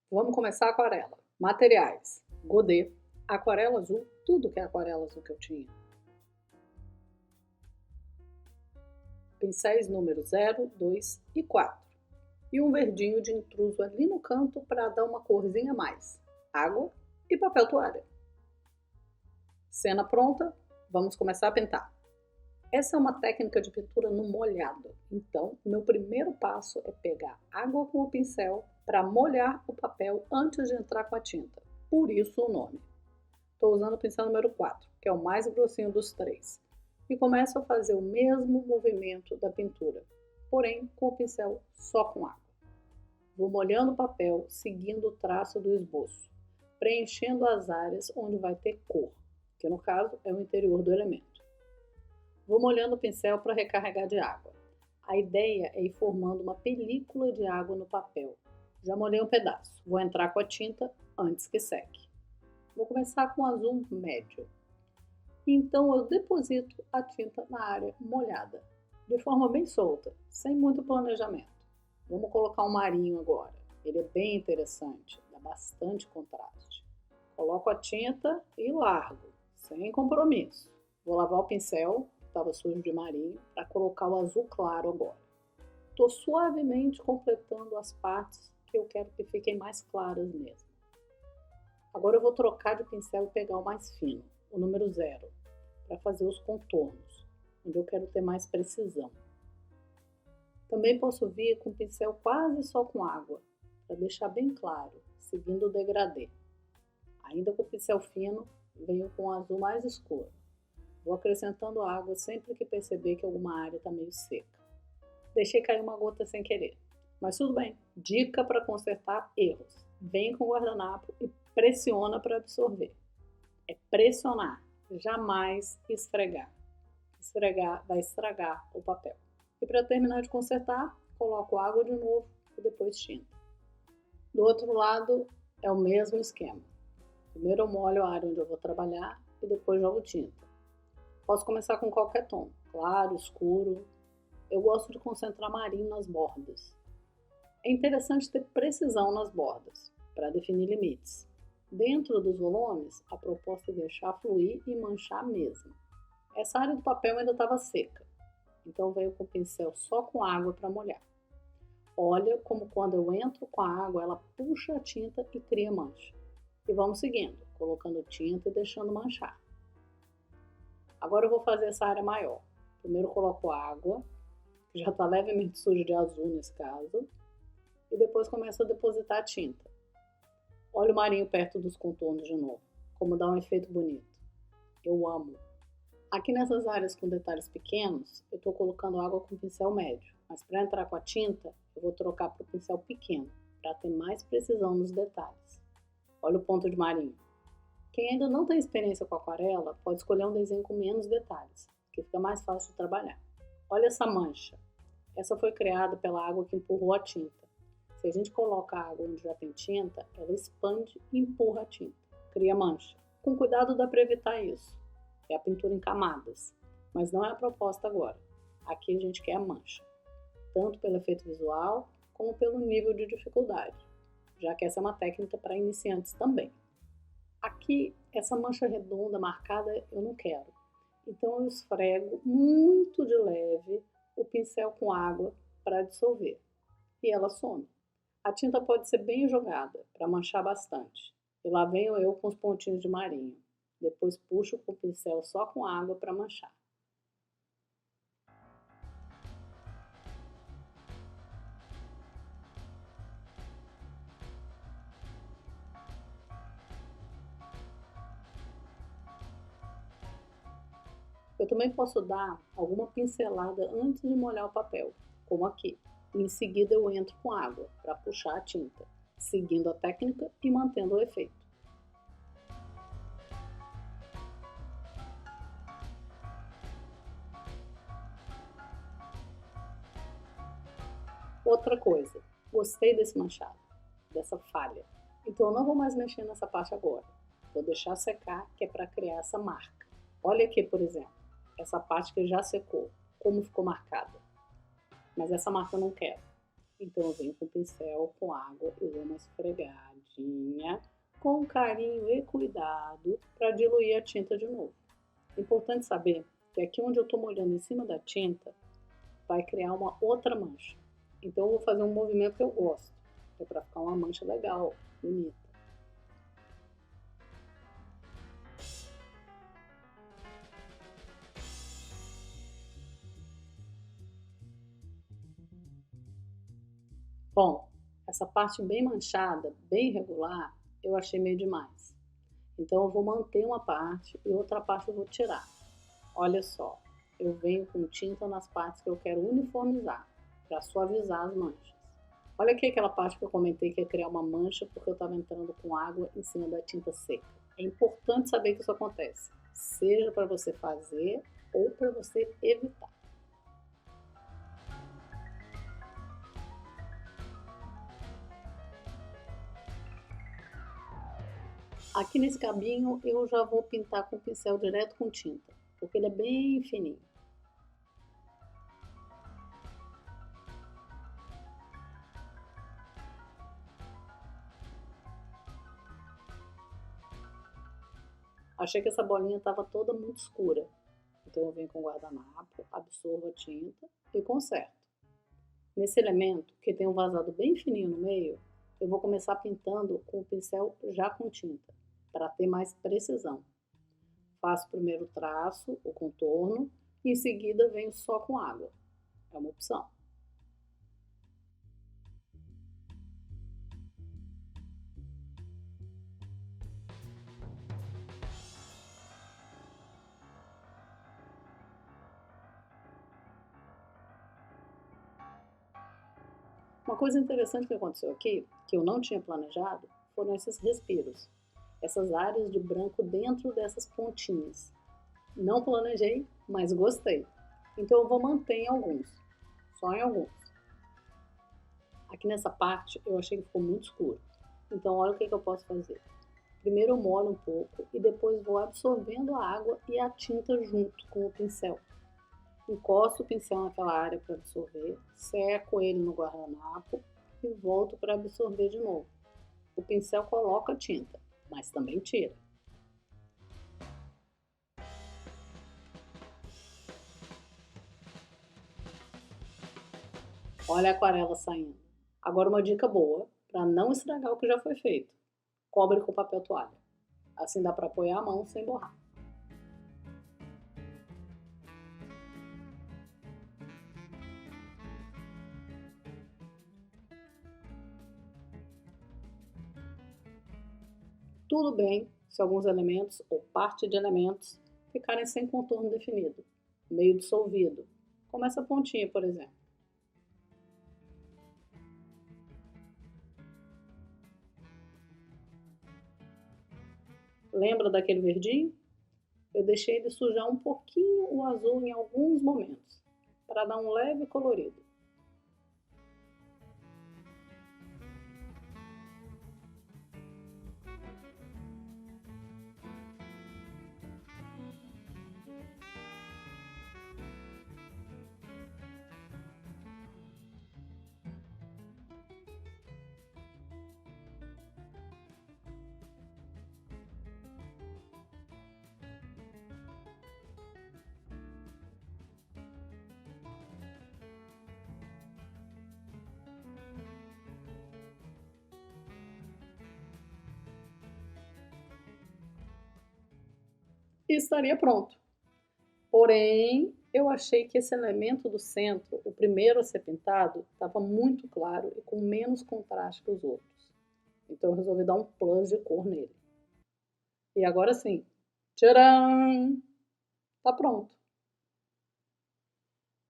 Vamos começar a aquarela. Materiais: godê, aquarela azul, tudo que é aquarela azul que eu tinha. Pincéis número 0, 2 e 4. E um verdinho de intruso ali no canto para dar uma corzinha a mais. Água e papel toalha. Cena pronta, vamos começar a pintar. Essa é uma técnica de pintura no molhado. Então, meu primeiro passo é pegar água com o pincel para molhar o papel antes de entrar com a tinta. Por isso o nome. Estou usando o pincel número 4, que é o mais grossinho dos três. E começo a fazer o mesmo movimento da pintura, porém com o pincel só com água. Vou molhando o papel, seguindo o traço do esboço, preenchendo as áreas onde vai ter cor, que no caso é o interior do elemento. Vou molhando o pincel para recarregar de água. A ideia é ir formando uma película de água no papel. Já molhei um pedaço, vou entrar com a tinta antes que seque. Vou começar com azul médio. Então eu deposito a tinta na área molhada, de forma bem solta, sem muito planejamento. Vamos colocar um marinho agora. Ele é bem interessante, dá bastante contraste. Coloco a tinta e largo, sem compromisso. Vou lavar o pincel, que estava sujo de marinho, para colocar o azul claro agora. Estou suavemente completando as partes que eu quero que fiquem mais claras mesmo. Agora eu vou trocar de pincel e pegar o mais fino, o número 0, para fazer os contornos, onde eu quero ter mais precisão. Também posso vir com o pincel quase só com água, para deixar bem claro, seguindo o degradê. Ainda com o pincel fino, venho com o azul mais escuro. Vou acrescentando água sempre que perceber que alguma área está meio seca. Deixei cair uma gota sem querer, mas tudo bem. Dica para consertar erros. Vem com o guardanapo e pressiona para absorver. É pressionar, jamais esfregar. Esfregar vai estragar o papel. E para terminar de consertar, coloco água de novo e depois tinta. Do outro lado é o mesmo esquema. Primeiro eu molho a área onde eu vou trabalhar e depois jogo tinta. Posso começar com qualquer tom, claro, escuro. Eu gosto de concentrar marinho nas bordas. É interessante ter precisão nas bordas, para definir limites. Dentro dos volumes, a proposta é deixar fluir e manchar mesmo. Essa área do papel ainda estava seca, então veio com o pincel só com água para molhar. Olha como quando eu entro com a água, ela puxa a tinta e cria mancha. E vamos seguindo, colocando tinta e deixando manchar. Agora eu vou fazer essa área maior. Primeiro coloco água, que já está levemente suja de azul nesse caso, e depois começo a depositar a tinta. Olha o marinho perto dos contornos de novo, como dá um efeito bonito. Eu amo. Aqui nessas áreas com detalhes pequenos, eu estou colocando água com pincel médio, mas para entrar com a tinta, eu vou trocar para o pincel pequeno, para ter mais precisão nos detalhes. Olha o ponto de marinho. Quem ainda não tem experiência com aquarela, pode escolher um desenho com menos detalhes, que fica mais fácil de trabalhar. Olha essa mancha. Essa foi criada pela água que empurrou a tinta. Se a gente coloca a água onde já tem tinta, ela expande e empurra a tinta, cria mancha. Com cuidado dá para evitar isso. É a pintura em camadas, mas não é a proposta agora. Aqui a gente quer a mancha, tanto pelo efeito visual, como pelo nível de dificuldade, já que essa é uma técnica para iniciantes também. Aqui, essa mancha redonda marcada eu não quero, então eu esfrego muito de leve o pincel com água para dissolver, e ela some. A tinta pode ser bem jogada, para manchar bastante. E lá venho eu com os pontinhos de marinho. Depois puxo com o pincel só com água para manchar. Eu também posso dar alguma pincelada antes de molhar o papel, como aqui. Em seguida eu entro com água para puxar a tinta, seguindo a técnica e mantendo o efeito. Outra coisa, gostei desse manchado, dessa falha. Então eu não vou mais mexer nessa parte agora. Vou deixar secar, que é para criar essa marca. Olha aqui, por exemplo, essa parte que já secou, como ficou marcada. Mas essa marca eu não quero. Então eu venho com o pincel, com água e dou uma esfregada pastinha com carinho e cuidado para diluir a tinta de novo. Importante saber que aqui onde eu estou molhando em cima da tinta, vai criar uma outra mancha. Então eu vou fazer um movimento que eu gosto, que é para ficar uma mancha legal, bonita. Bom, essa parte bem manchada, bem irregular, eu achei meio demais. Então eu vou manter uma parte e outra parte eu vou tirar. Olha só, eu venho com tinta nas partes que eu quero uniformizar, para suavizar as manchas. Olha aqui aquela parte que eu comentei que ia criar uma mancha porque eu estava entrando com água em cima da tinta seca. É importante saber que isso acontece, seja para você fazer ou para você evitar. Aqui nesse cabinho eu já vou pintar com o pincel direto com tinta, porque ele é bem fininho. Achei que essa bolinha estava toda muito escura, então eu venho com o guardanapo, absorvo a tinta e conserto. Nesse elemento, que tem um vazado bem fininho no meio, eu vou começar pintando com o pincel já com tinta, para ter mais precisão. Faço primeiro o traço, o contorno, e em seguida venho só com água. É uma opção. Uma coisa interessante que aconteceu aqui, que eu não tinha planejado, foram esses respiros. Essas áreas de branco dentro dessas pontinhas. Não planejei, mas gostei. Então eu vou manter em alguns, só em alguns. Aqui nessa parte eu achei que ficou muito escuro. Então olha o que eu posso fazer. Primeiro eu molho um pouco e depois vou absorvendo a água e a tinta junto com o pincel. Encosto o pincel naquela área para absorver, seco ele no guardanapo e volto para absorver de novo. O pincel coloca a tinta, mas também tira. Olha a aquarela saindo. Agora uma dica boa, para não estragar o que já foi feito. Cobre com papel toalha. Assim dá para apoiar a mão sem borrar. Tudo bem se alguns elementos ou parte de elementos ficarem sem contorno definido, meio dissolvido, como essa pontinha, por exemplo. Lembra daquele verdinho? Eu deixei ele sujar um pouquinho o azul em alguns momentos, para dar um leve colorido. E estaria pronto. Porém, eu achei que esse elemento do centro, o primeiro a ser pintado, estava muito claro e com menos contraste que os outros. Então eu resolvi dar um plus de cor nele. E agora sim, tcharam! Tá pronto.